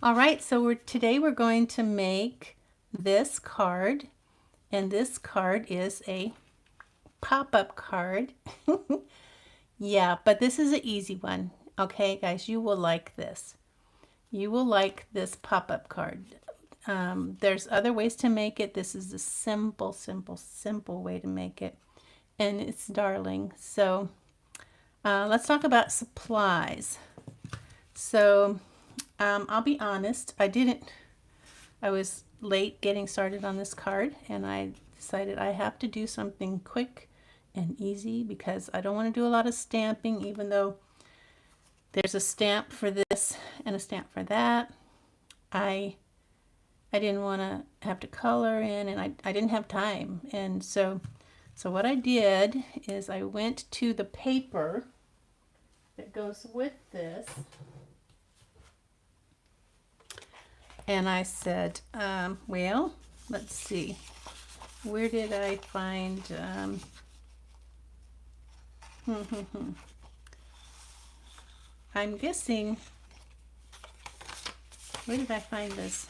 All right, so today we're going to make this card, and this card is a pop-up card. Yeah, but this is an easy one. Okay, guys, you will like this. You will like this pop-up card. There's other ways to make it. This is a simple, simple, simple way to make it, and it's darling. So let's talk about supplies. So I'll be honest, I was late getting started on this card, and I decided I have to do something quick and easy because I don't want to do a lot of stamping, even though there's a stamp for this and a stamp for that. I didn't want to have to color in, and I didn't have time. And so what I did is I went to the paper that goes with this, and I said, well, let's see, where did I find, I'm guessing, where did I find this?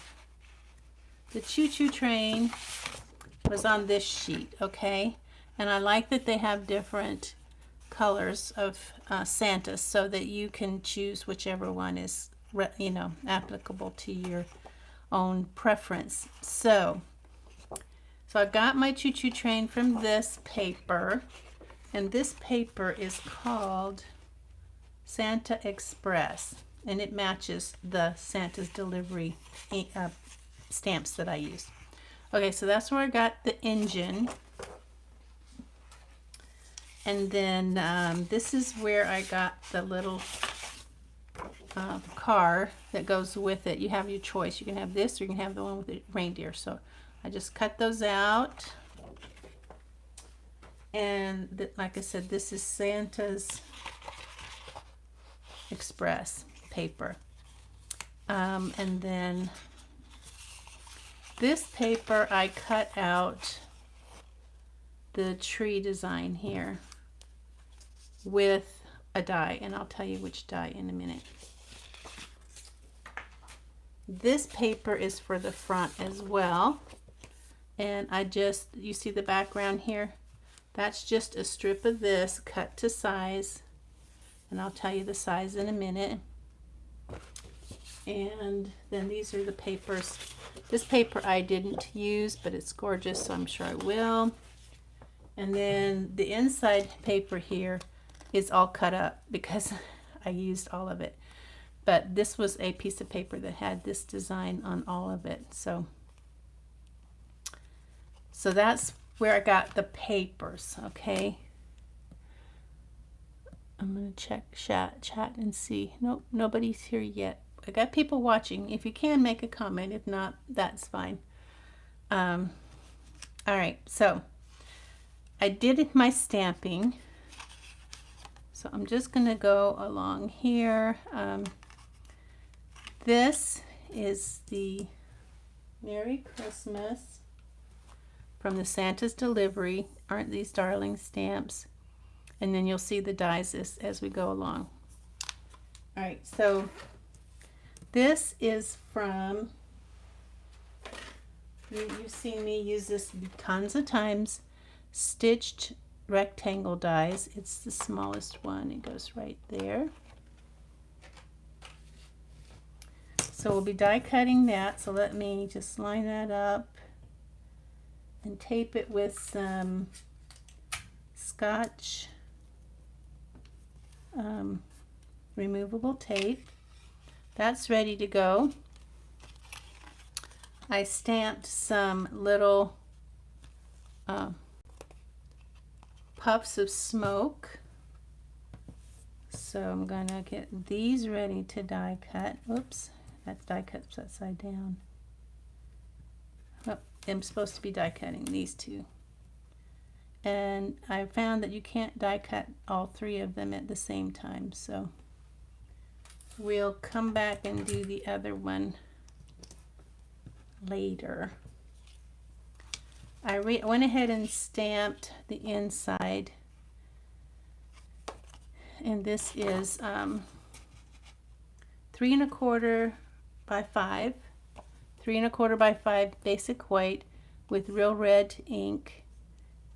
The choo-choo train was on this sheet, okay? And I like that they have different colors of Santas so that you can choose whichever one is, applicable to your own preference. So I got my choo-choo train from this paper, and this paper is called Santa Express, and it matches the Santa's delivery stamps that I use. Okay, so that's where I got the engine, and then this is where I got the little car that goes with it. You have your choice. You can have this, or you can have the one with the reindeer. So I just cut those out, and like I said, this is Santa's Express paper, and then this paper I cut out the tree design here with a die, and I'll tell you which die in a minute. This paper is for the front as well, and you see the background here? That's just a strip of this cut to size, and I'll tell you the size in a minute. And then these are the papers. This paper I didn't use, but it's gorgeous, so I'm sure I will. And then the inside paper here is all cut up because I used all of it. But this was a piece of paper that had this design on all of it. So that's where I got the papers, okay? I'm going to check chat and see. Nope, nobody's here yet. I got people watching. If you can, make a comment. If not, that's fine. All right, so I did my stamping. So I'm just going to go along here. This is the Merry Christmas from the Santa's Delivery. Aren't these darling stamps? And then you'll see the dies as we go along. All right, so this is from, you've seen me use this tons of times, stitched rectangle dies. It's the smallest one. It goes right there. So we'll be die cutting that. So let me just line that up and tape it with some Scotch removable tape. That's ready to go. I stamped some little puffs of smoke. So I'm gonna get these ready to die cut. Oops, that's die cut upside down. Oh, I'm supposed to be die cutting these two. And I found that you can't die cut all three of them at the same time, so we'll come back and do the other one later. I went ahead and stamped the inside, and this is 3 1/4 by 5, 3 1/4 by 5 basic white with real red ink.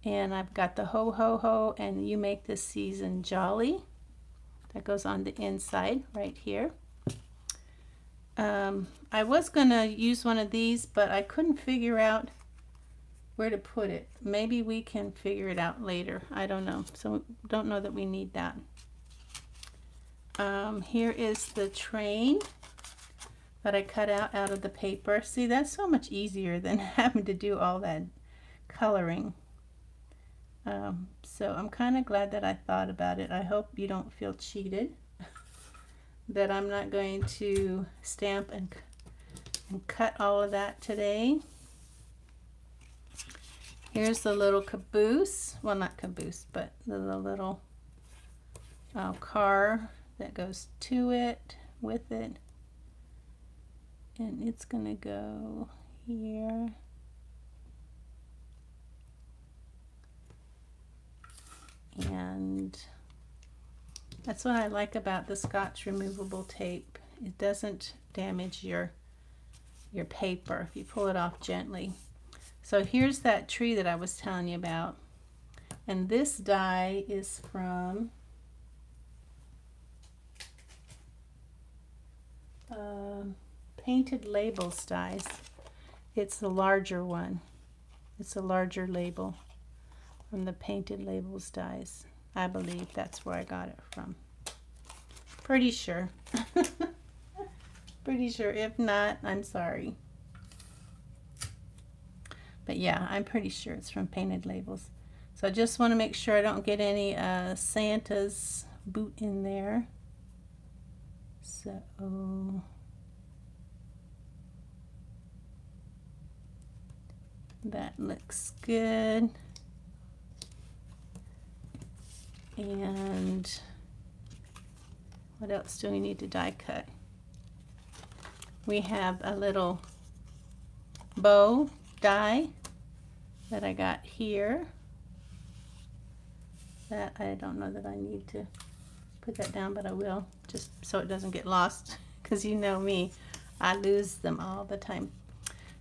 And I've got the ho ho ho and you make this season jolly. That goes on the inside right here. I was going to use one of these, but I couldn't figure out where to put it. Maybe we can figure it out later. I don't know. So don't know that we need that. Here is the train that I cut out of the paper. See, that's so much easier than having to do all that coloring. So I'm kind of glad that I thought about it. I hope you don't feel cheated that I'm not going to stamp and cut all of that today. Here's the little caboose, well, not caboose, but the little car that goes to it, with it, and it's gonna go here. And that's what I like about the Scotch removable tape. It doesn't damage your paper if you pull it off gently. So here's that tree that I was telling you about. And this die is from Painted Labels dies. It's the larger one. It's a larger label from the Painted Labels dies. I believe that's where I got it from. Pretty sure. Pretty sure. If not, I'm sorry. But yeah, I'm pretty sure it's from Painted Labels. So I just want to make sure I don't get any Santa's boot in there. So that looks good. And what else do we need to die cut? We have a little bow die that I got here. That I don't know that I need to put that down, but I will, just so it doesn't get lost, because you know me, I lose them all the time.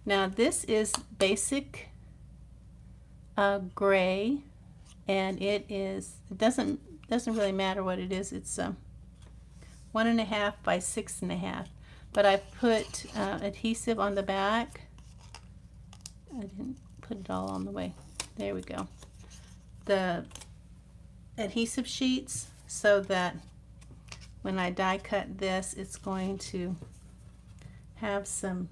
Now this is basic gray, and it doesn't really matter what it is. It's 1.5 by 6.5, but I put adhesive on the back. I didn't put it all on the way. There we go. The adhesive sheets, so that when I die cut this, it's going to have some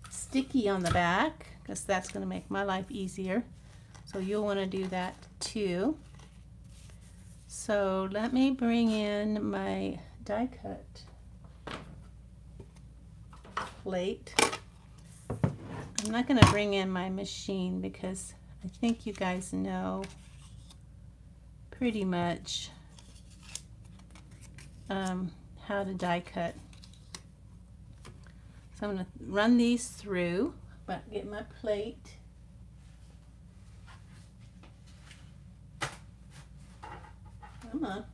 sticky on the back, because that's going to make my life easier. So you'll want to do that too. So let me bring in my die cut plate. I'm not going to bring in my machine because I think you guys know pretty much how to die cut. So I'm going to run these through, but get my plate. Come on.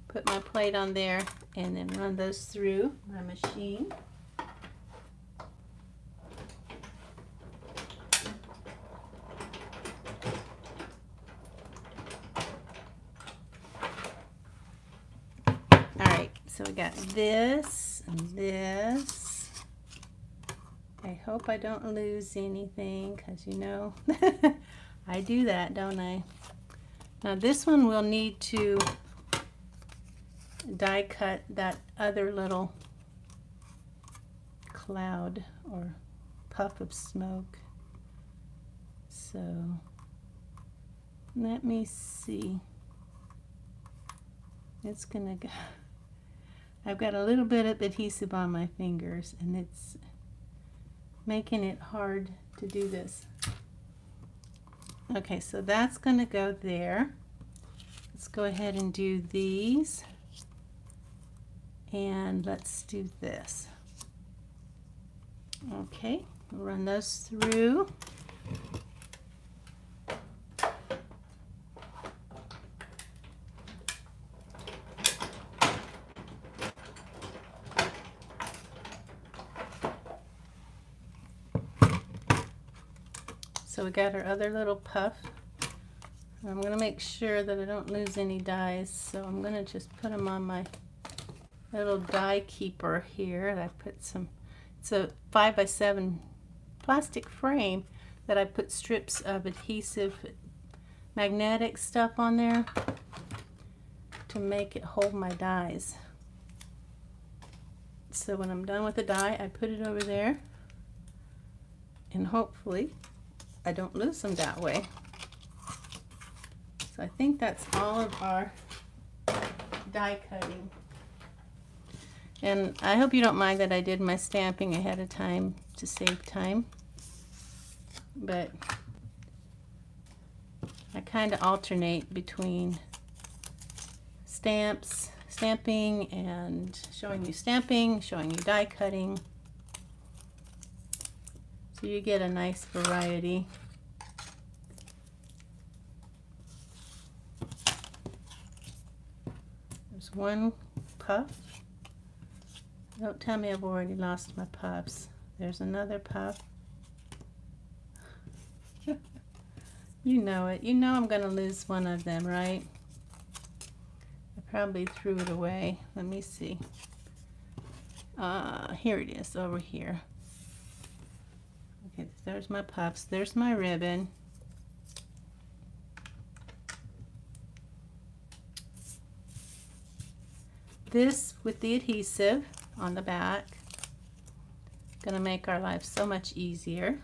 Put my plate on there and then run those through my machine. Alright, so we got this and this. I hope I don't lose anything, because you know I do that, don't I? Now this one we'll need to die cut that other little cloud or puff of smoke. So let me see. It's gonna go. I've got a little bit of adhesive on my fingers and it's making it hard to do this. Okay, so that's going to go there. Let's go ahead and do these. And let's do this. Okay, we'll run those through. So we got our other little puff. I'm going to make sure that I don't lose any dies, so I'm going to just put them on my little die keeper here. I put some, it's a 5x7 plastic frame that I put strips of adhesive magnetic stuff on there to make it hold my dies. So when I'm done with the die, I put it over there, and hopefully I don't lose them that way. So I think that's all of our die cutting. And I hope you don't mind that I did my stamping ahead of time to save time. But I kind of alternate between stamping and showing you stamping, showing you die cutting. So you get a nice variety. There's one puff. Don't tell me I've already lost my puffs. There's another puff. You know it. You know I'm going to lose one of them, right? I probably threw it away. Let me see. Here it is, over here. Okay, there's my puffs. There's my ribbon. This with the adhesive on the back, gonna make our life so much easier.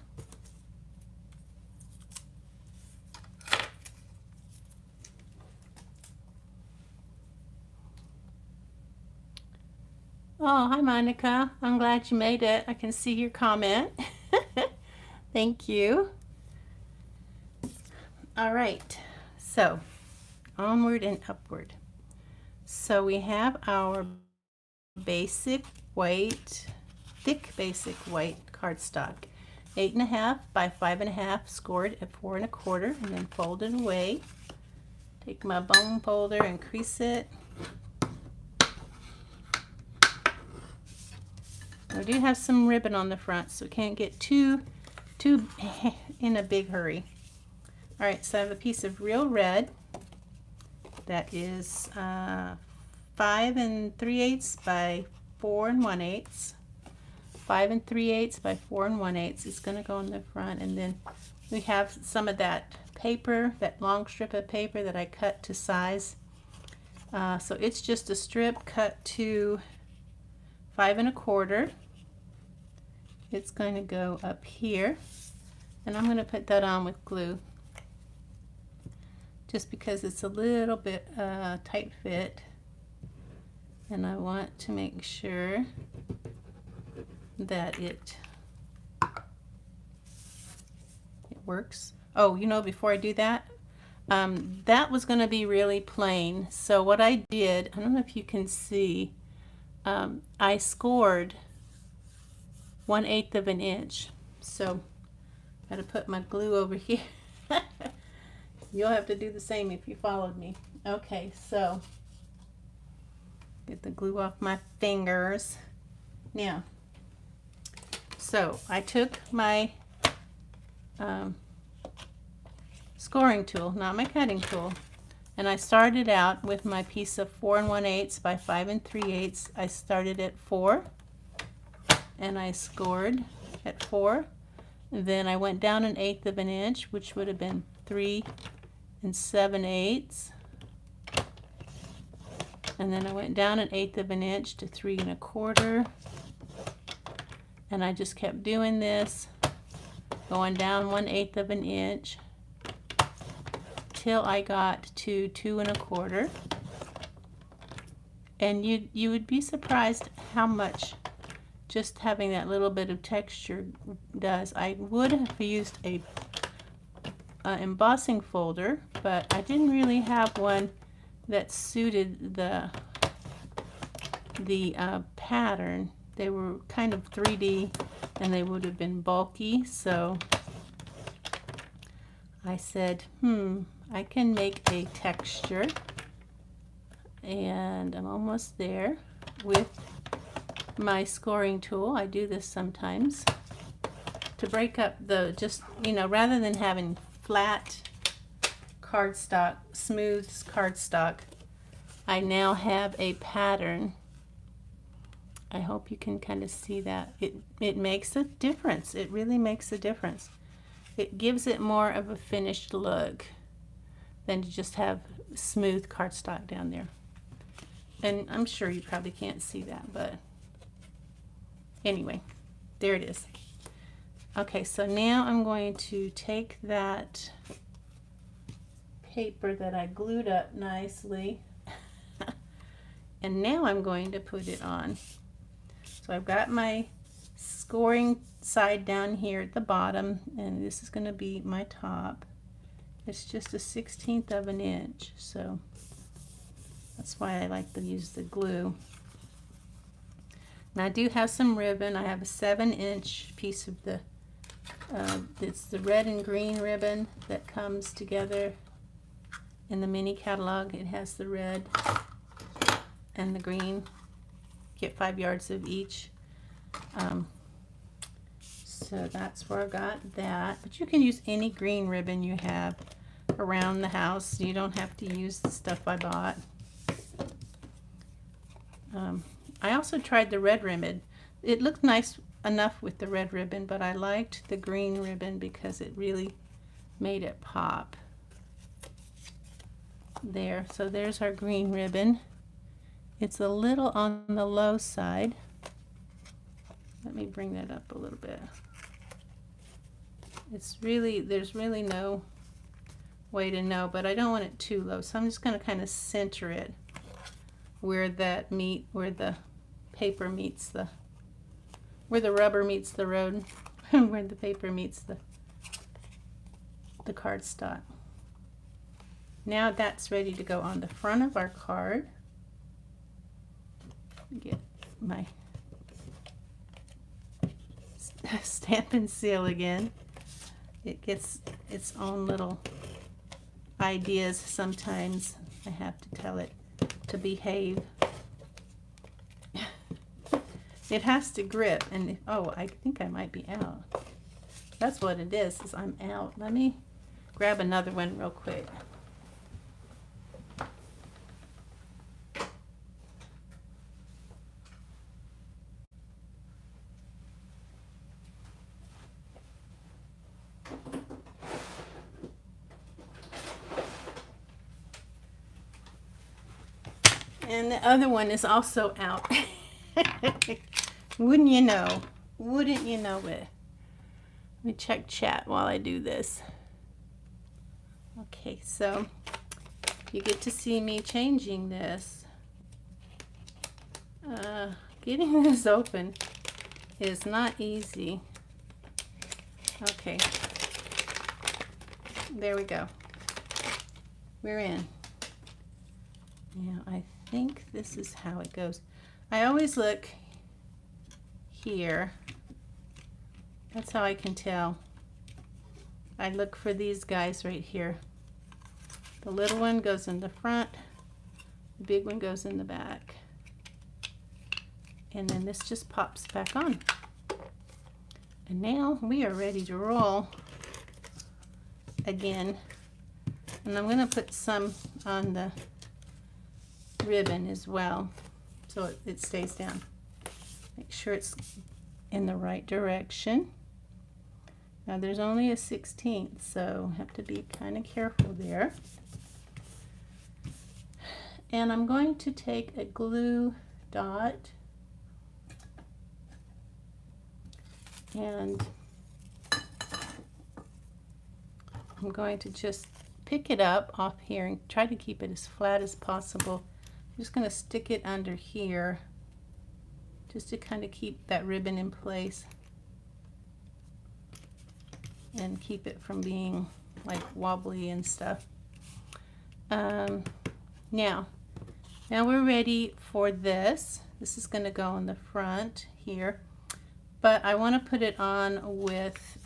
Oh, hi Monica. I'm glad you made it. I can see your comment. Thank you. All right, so onward and upward. So we have our basic white, thick basic white cardstock, 8.5 by 5.5, scored at 4 1/4, and then fold it away. Take my bone folder and crease it. I do have some ribbon on the front, so can't get too in a big hurry. All right, so I have a piece of real red that is 5 3/8 by 4 1/8. 5 3/8 by 4 1/8 is going to go in the front, and then we have some of that paper, that long strip of paper that I cut to size. So it's just a strip cut to 5 1/4. It's going to go up here, and I'm going to put that on with glue, just because it's a little bit tight fit, and I want to make sure that it works. Oh, you know, before I do that, that was going to be really plain. So what I did, I don't know if you can see, I scored 1/8 of an inch. So I got to put my glue over here. You'll have to do the same if you followed me. Okay, so get the glue off my fingers. Now, so I took my scoring tool, not my cutting tool, and I started out with my piece of 4 1/8 by 5 3/8. I started at 4, and I scored at 4. And then I went down 1/8 of an inch, which would have been 3 7/8. And then I went down 1/8 of an inch to 3 1/4. And I just kept doing this, going down 1/8 of an inch till I got to 2 1/4. And you would be surprised how much just having that little bit of texture does. I would have used a embossing folder, but I didn't really have one that suited the pattern. They were kind of 3D, and they would have been bulky, so I said, I can make a texture, and I'm almost there with my scoring tool. I do this sometimes to break up the, just, you know, rather than having flat cardstock, smooth cardstock, I now have a pattern. I hope you can kind of see that. It makes a difference. It really makes a difference. It gives it more of a finished look than to just have smooth cardstock down there. And I'm sure you probably can't see that, but anyway, there it is. Okay, so now I'm going to take that paper that I glued up nicely and now I'm going to put it on. So I've got my scoring side down here at the bottom, and this is going to be my top. It's just a 1/16 of an inch, so that's why I like to use the glue. Now I do have some ribbon. I have a 7-inch piece of the it's the red and green ribbon that comes together in the mini catalog. It has the red and the green. Get 5 yards of each. So that's where I got that. But you can use any green ribbon you have around the house. You don't have to use the stuff I bought. I also tried the red ribbon. It looked nice enough with the red ribbon, but I liked the green ribbon because it really made it pop. There, so there's our green ribbon. It's a little on the low side. Let me bring that up a little bit. It's really, there's really no way to know, but I don't want it too low, so I'm just going to kind of center it where where the paper meets the, where the rubber meets the road, where the paper meets the cardstock. Now that's ready to go on the front of our card. Get my Stampin' seal again. It gets its own little ideas sometimes. I have to tell it to behave. It has to grip, and oh, I think I might be out. That's what it is I'm out. Let me grab another one real quick. And the other one is also out. Wouldn't you know? Wouldn't you know it? Let me check chat while I do this. Okay, so you get to see me changing this. Getting this open is not easy. Okay. There we go. We're in. Now I think this is how it goes. I always look here. That's how I can tell. I look for these guys right here. The little one goes in the front, the big one goes in the back. And then this just pops back on. And now we are ready to roll again. And I'm going to put some on the ribbon as well so it stays down. Make sure it's in the right direction. Now there's only a 1/16, so have to be kind of careful there. And I'm going to take a glue dot and I'm going to just pick it up off here and try to keep it as flat as possible. I'm just going to stick it under here just to kind of keep that ribbon in place and keep it from being like wobbly and stuff. Now we're ready for this. This is going to go on the front here, but I want to put it on with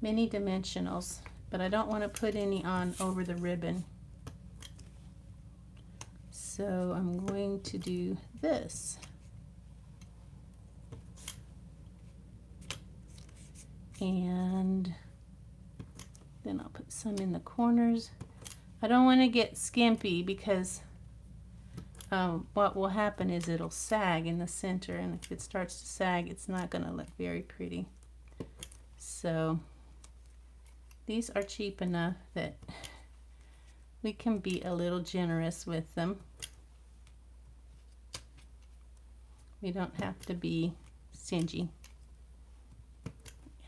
mini dimensionals, but I don't want to put any on over the ribbon. So I'm going to do this. And then I'll put some in the corners. I don't want to get skimpy because what will happen is it'll sag in the center, and if it starts to sag, it's not going to look very pretty. So these are cheap enough that we can be a little generous with them. We don't have to be stingy.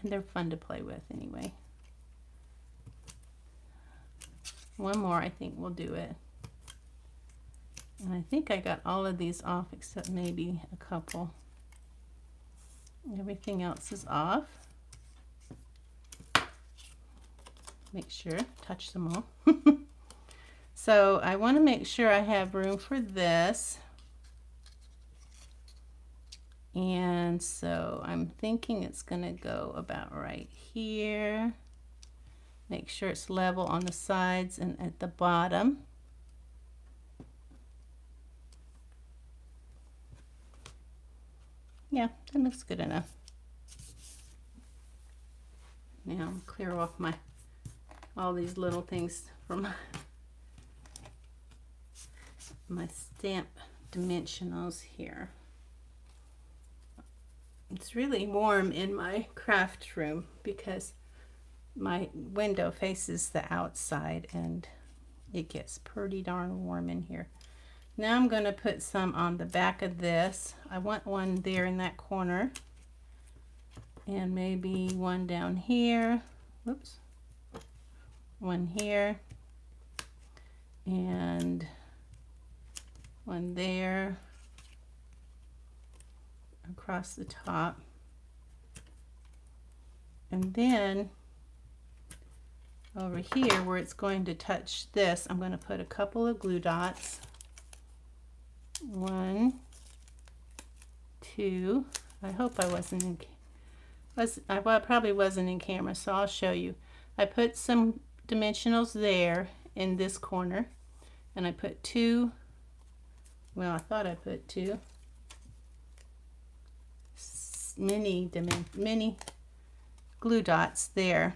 And they're fun to play with anyway. One more, I think we'll do it. And I think I got all of these off except maybe a couple. Everything else is off. Make sure, touch them all. So I want to make sure I have room for this. And so I'm thinking it's going to go about right here. Make sure it's level on the sides and at the bottom. Yeah, that looks good enough. Now I'll clear off all these little things from my stamp dimensionals here. It's really warm in my craft room because my window faces the outside and it gets pretty darn warm in here. Now I'm going to put some on the back of this. I want one there in that corner and maybe one down here. Whoops. One here and one there across the top. And then over here where it's going to touch this, I'm going to put a couple of glue dots. 1, 2. I hope I wasn't in I probably wasn't in camera, so I'll show you. I put some dimensionals there in this corner, and I put 2, well, I thought I put 2 mini glue dots there.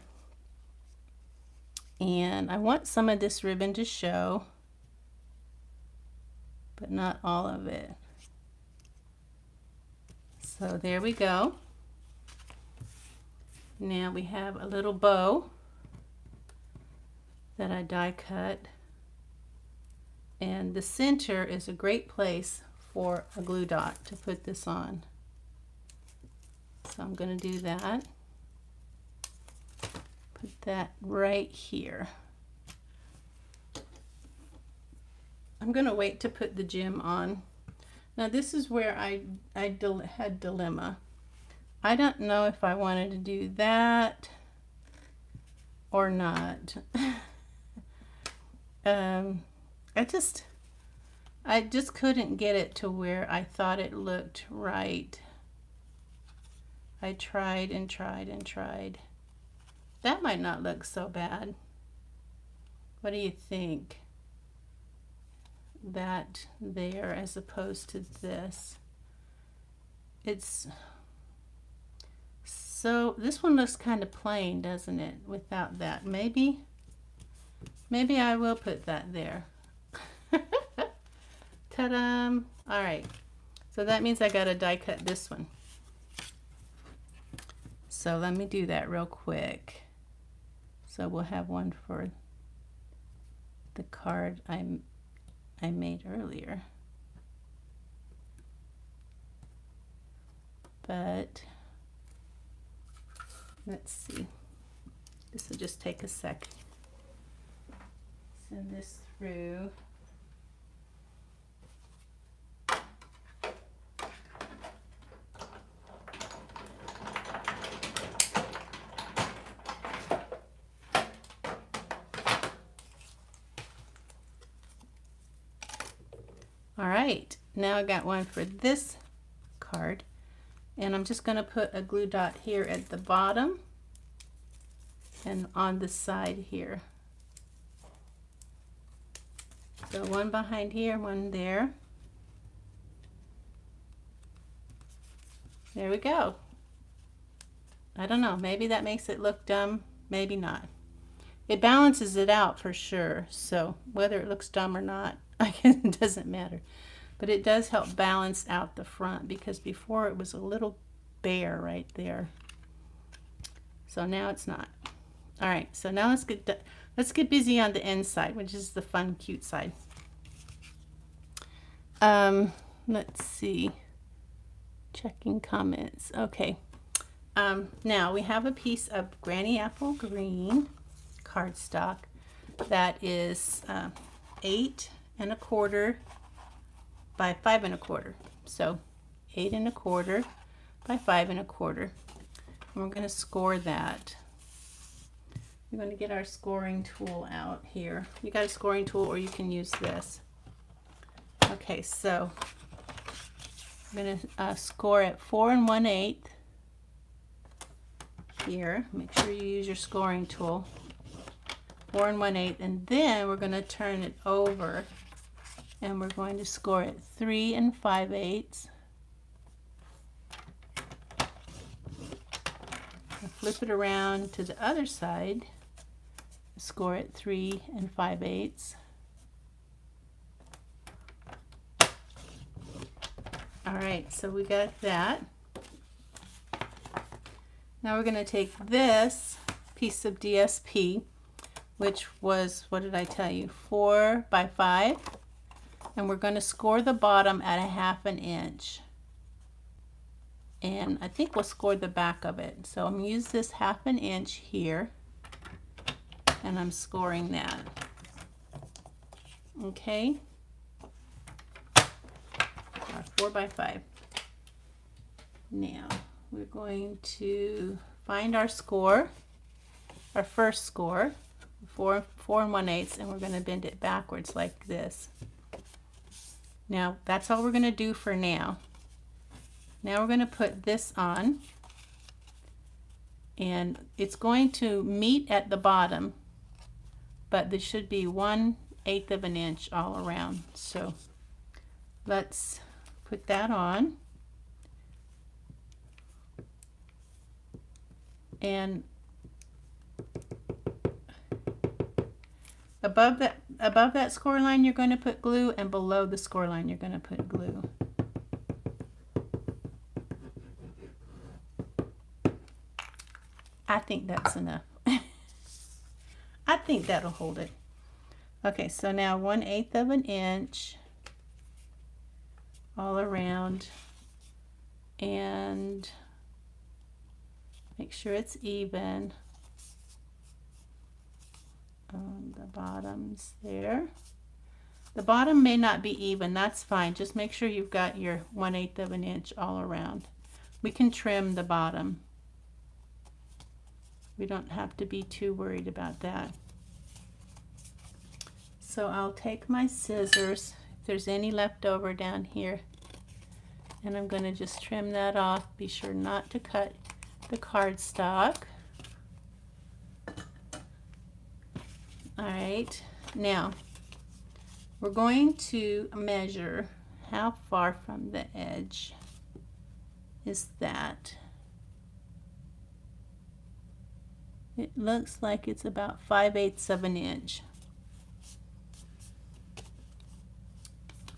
And I want some of this ribbon to show, but not all of it. So there we go. Now we have a little bow that I die cut, and the center is a great place for a glue dot to put this on. So I'm going to do that. Put that right here. I'm going to wait to put the gem on. Now this is where I had dilemma. I don't know if I wanted to do that or not. I just couldn't get it to where I thought it looked right. I tried and tried and tried. That might not look so bad. What do you think? That there as opposed to this. It's so, this one looks kind of plain, doesn't it, without that? Maybe I will put that there. Ta-da! All right, so that means I gotta die cut this one. So let me do that real quick. So we'll have one for the card I made earlier. But let's see. This will just take a sec. Send this through. All right, now I got one for this card, and I'm just going to put a glue dot here at the bottom and on the side here. So one behind here, one there. There we go. I don't know, maybe that makes it look dumb, maybe not. It balances it out for sure, so whether it looks dumb or not, I guess it doesn't matter. But it does help balance out the front, because before it was a little bare right there. So now it's not. All right, so now let's get busy on the inside, which is the fun, cute side. Let's see. Checking comments. Okay. Now we have a piece of Granny Apple Green cardstock that is 8 1/4 by 5 1/4. So 8 1/4 by 5 1/4. And we're going to score that. We're going to get our scoring tool out here. You got a scoring tool, or you can use this. Okay, so I'm going to score at 4 1/8 here. Make sure you use your scoring tool. 4 1/8, and then we're going to turn it over, and we're going to score at 3 5/8. Flip it around to the other side. Score at 3 5/8. All right, so we got that. Now we're going to take this piece of DSP, which was, what did I tell you, 4 by 5, and we're going to score the bottom at 1/2 inch. And I think we'll score the back of it. So I'm going to use this 1/2 inch here, and I'm scoring that. Okay. Our 4 by 5. Now we're going to find our score, our first score, 4 1/8, and we're going to bend it backwards like this. Now that's all we're going to do for now. Now we're going to put this on, and it's going to meet at the bottom, but there should be 1/8 of an inch all around. So let's put that on. And above that score line you're going to put glue, and below the score line you're going to put glue. I think that's enough. I think that'll hold it. Okay, so now 1/8 of an inch all around, and make sure it's even on the bottoms there. The bottom may not be even, that's fine. Just make sure you've got your 1/8 of an inch all around. We can trim the bottom. We don't have to be too worried about that. So I'll take my scissors, if there's any left over down here, and I'm going to just trim that off. Be sure not to cut the cardstock. All right, now we're going to measure how far from the edge is that. It looks like it's about 5/8 of an inch.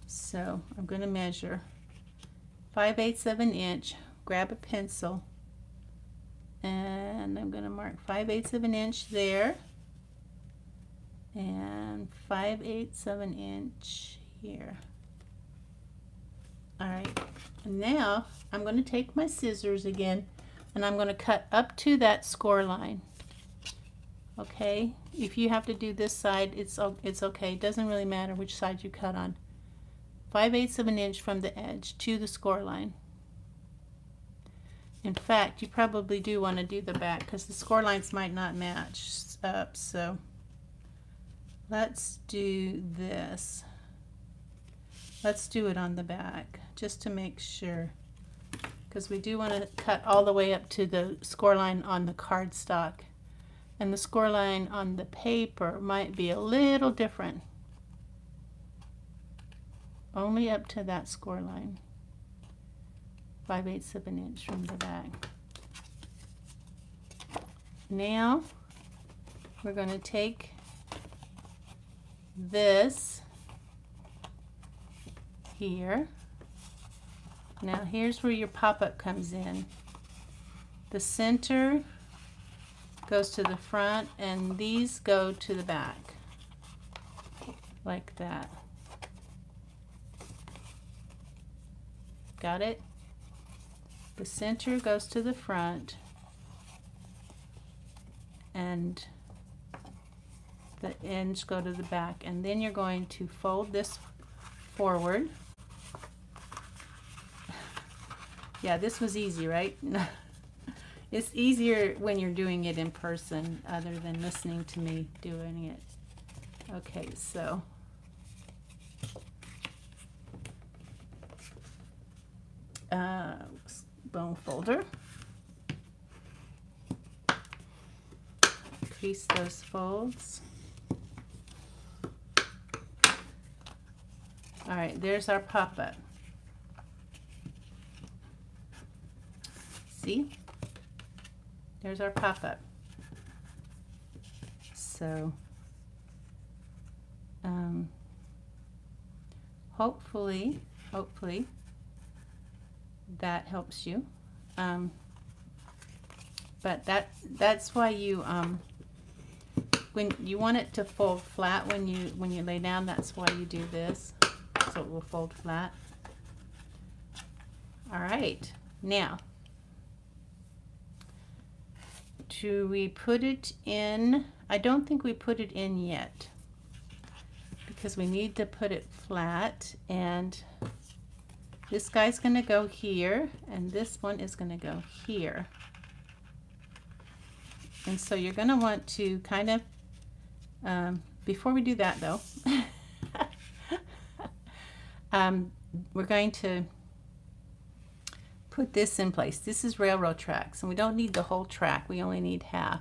So I'm going to measure 5/8 of an inch, grab a pencil, and I'm going to mark 5/8 of an inch there, and 5/8 of an inch here. All right, and now I'm going to take my scissors again, and I'm going to cut up to that score line. Okay, if you have to do this side, it's okay. It doesn't really matter which side you cut on. 5/8 of an inch from the edge to the score line. In fact, you probably do want to do the back, because the score lines might not match up. So let's do this. Let's do it on the back, just to make sure, because we do want to cut all the way up to the score line on the cardstock. And the score line on the paper might be a little different. Only up to that score line. 5/8 of an inch from the back. Now we're going to take this here. Now here's where your pop-up comes in. The center goes to the front and these go to the back, like that. Got it? The center goes to the front and the ends go to the back, and then you're going to fold this forward. Yeah, this was easy, right? It's easier when you're doing it in person other than listening to me doing it. Okay, so bone folder. Crease those folds. All right, there's our pop-up. See? There's our pop-up. So hopefully that helps you. But that's why you when you want it to fold flat when you lay down, that's why you do this, so it will fold flat. All right, now do we put it in? I don't think we put it in yet because we need to put it flat, and this guy's going to go here and this one is going to go here. And so you're going to want to kind of before we do that though, we're going to put this in place. This is railroad tracks, and we don't need the whole track, we only need half.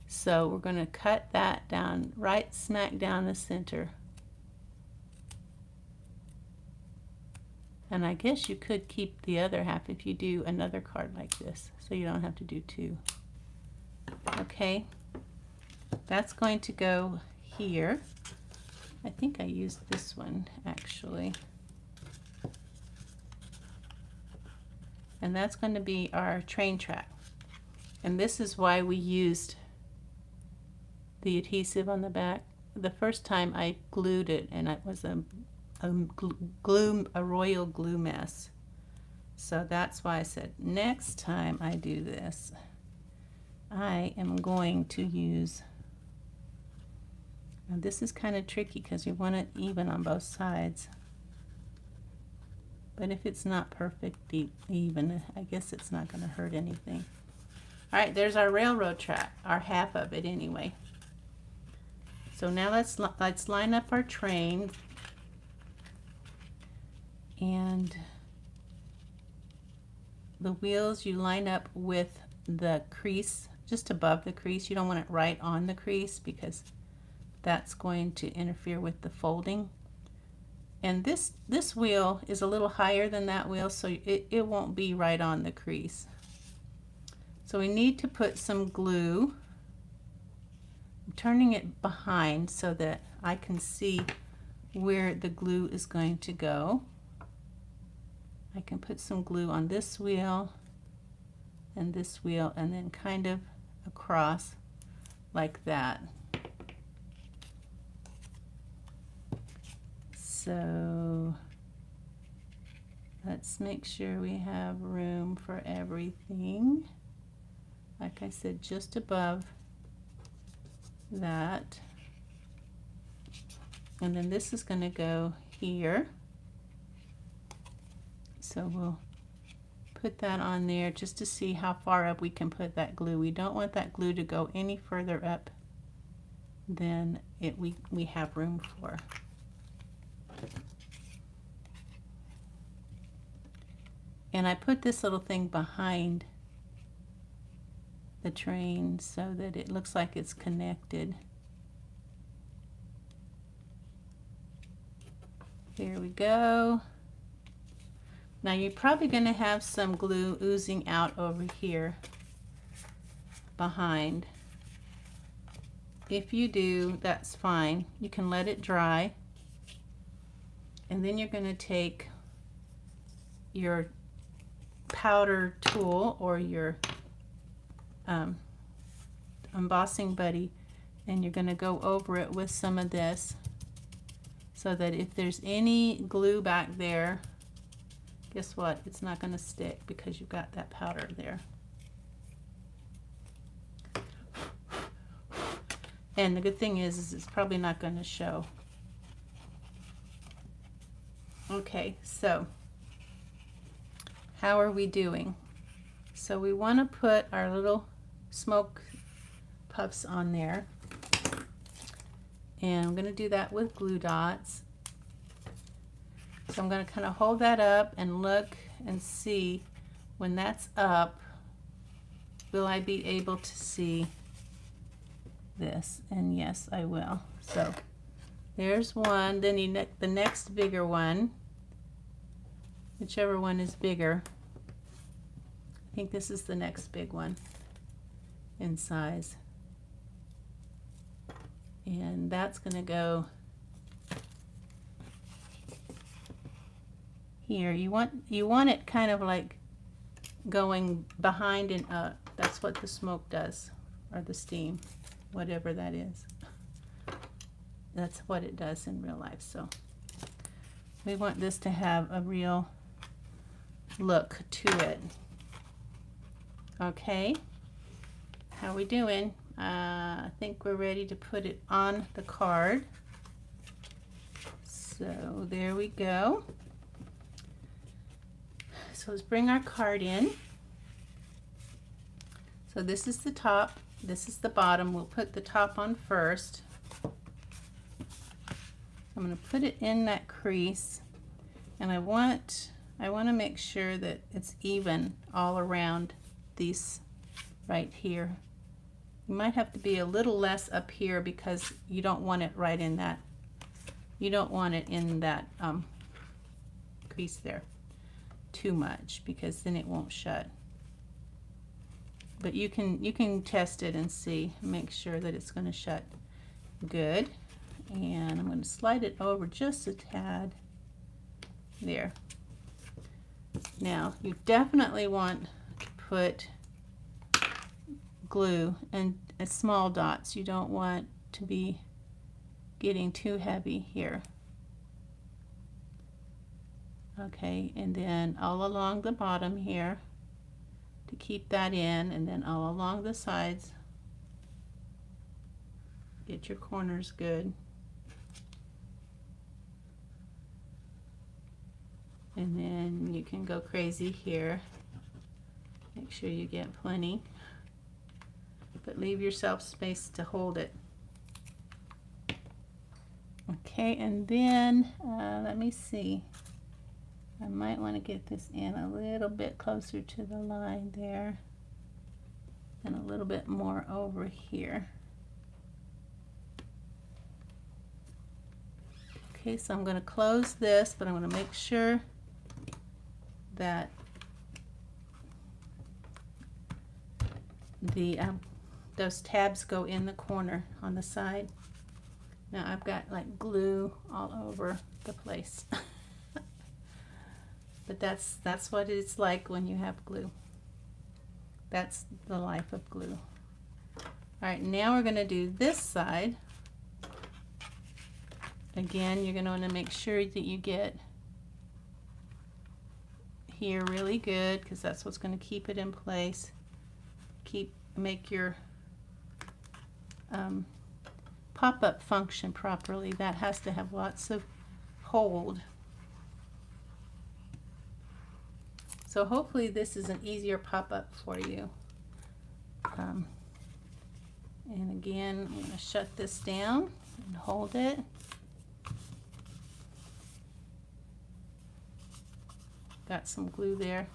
So we're going to cut that down right smack down the center. And I guess you could keep the other half if you do another card like this, so you don't have to do two. Okay, that's going to go here. I think I used this one actually. And that's going to be our train track. And this is why we used the adhesive on the back. The first time I glued it, and it was a royal glue mess. So that's why I said next time I do this, I am going to use, now this is kind of tricky because you want it even on both sides. But if it's not perfect even, I guess it's not going to hurt anything. All right, there's our railroad track, our half of it anyway. So now let's line up our train. And the wheels you line up with the crease just above the crease. You don't want it right on the crease because that's going to interfere with the folding. And this wheel is a little higher than that wheel, so it won't be right on the crease. So we need to put some glue. I'm turning it behind so that I can see where the glue is going to go. I can put some glue on this wheel and this wheel, and then kind of across like that. So let's make sure we have room for everything. Like I said, just above that. And then this is going to go here. So we'll put that on there just to see how far up we can put that glue. We don't want that glue to go any further up than we have room for. And I put this little thing behind the train so that it looks like it's connected. There we go. Now you're probably going to have some glue oozing out over here behind. If you do, that's fine. You can let it dry. And then you're going to take your powder tool or your embossing buddy, and you're going to go over it with some of this so that if there's any glue back there, guess what? It's not going to stick because you've got that powder there. And the good thing is it's probably not going to show. Okay, so how are we doing? So we want to put our little smoke puffs on there. And I'm going to do that with glue dots. So I'm going to kind of hold that up and look and see when that's up, will I be able to see this? And yes, I will. So there's one. Then the next bigger one, whichever one is bigger. I think this is the next big one in size. And that's going to go here. You want it kind of like going behind and up. That's what the smoke does, or the steam, whatever that is. That's what it does in real life. So we want this to have a real look to it. Okay, how we doing? I think we're ready to put it on the card. So there we go. So let's bring our card in. So this is the top, this is the bottom. We'll put the top on first. I'm going to put it in that crease, and I want to make sure that it's even all around these right here. You might have to be a little less up here because you don't want it right in that. You don't want it in that crease there too much, because then it won't shut. But you can test it and see, make sure that it's going to shut good. And I'm going to slide it over just a tad there. Now you definitely want to put glue and small dots. You don't want to be getting too heavy here. Okay, and then all along the bottom here to keep that in, and then all along the sides. Get your corners good. And then you can go crazy here. Make sure you get plenty, but leave yourself space to hold it. Okay, and then let me see. I might want to get this in a little bit closer to the line there, and a little bit more over here. Okay, so I'm going to close this, but I'm going to make sure that the those tabs go in the corner on the side. Now I've got like glue all over the place. But that's what it's like when you have glue. That's the life of glue. All right, now we're going to do this side. Again, you're going to want to make sure that you get here really good, because that's what's going to keep it in place. Make your pop-up function properly. That has to have lots of hold. So hopefully this is an easier pop-up for you. And again, I'm going to shut this down and hold it. Got some glue there.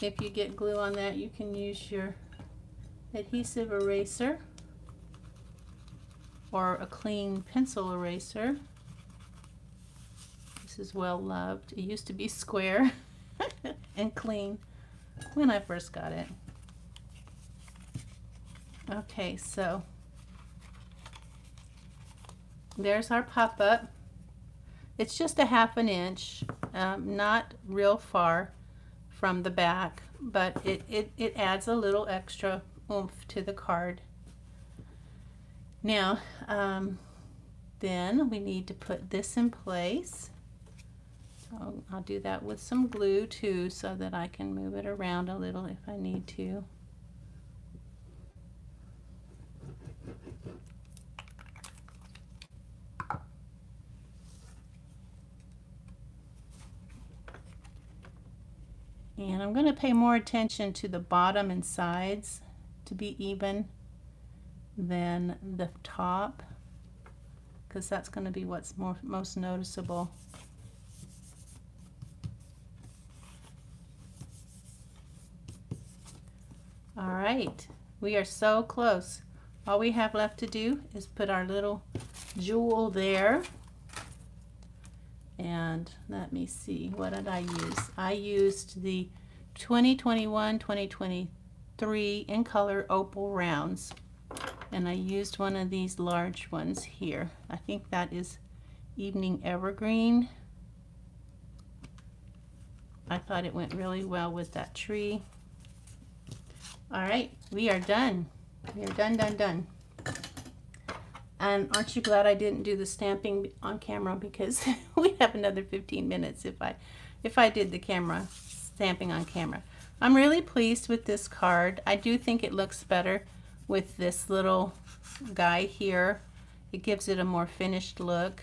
If you get glue on that, you can use your adhesive eraser or a clean pencil eraser. This is well loved. It used to be square and clean when I first got it. Okay, so there's our pop-up. It's just a 1/2 inch, not real far from the back, but it adds a little extra oomph to the card. Now, then we need to put this in place. So I'll do that with some glue too, so that I can move it around a little if I need to. And I'm going to pay more attention to the bottom and sides to be even than the top, because that's going to be what's most noticeable. All right, we are so close. All we have left to do is put our little jewel there. And let me see, what did I use? I used the 2021-2023 in color opal rounds. And I used one of these large ones here. I think that is Evening Evergreen. I thought it went really well with that tree. All right, we are done. We are done. And aren't you glad I didn't do the stamping on camera, because we'd have another 15 minutes if I did the stamping on camera. I'm really pleased with this card. I do think it looks better with this little guy here. It gives it a more finished look.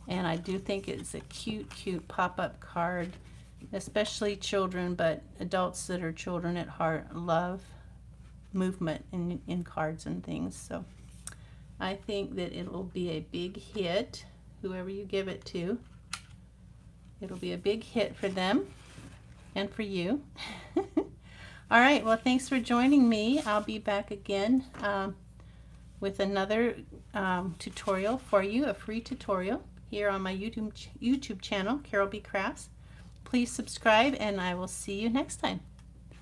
And I do think it's a cute pop-up card, especially children, but adults that are children at heart love movement in cards and things. So I think that it will be a big hit, whoever you give it to. It'll be a big hit for them and for you. All right, well, thanks for joining me. I'll be back again with another tutorial for you, a free tutorial here on my YouTube channel, Carolbcrafts. Please subscribe, and I will see you next time.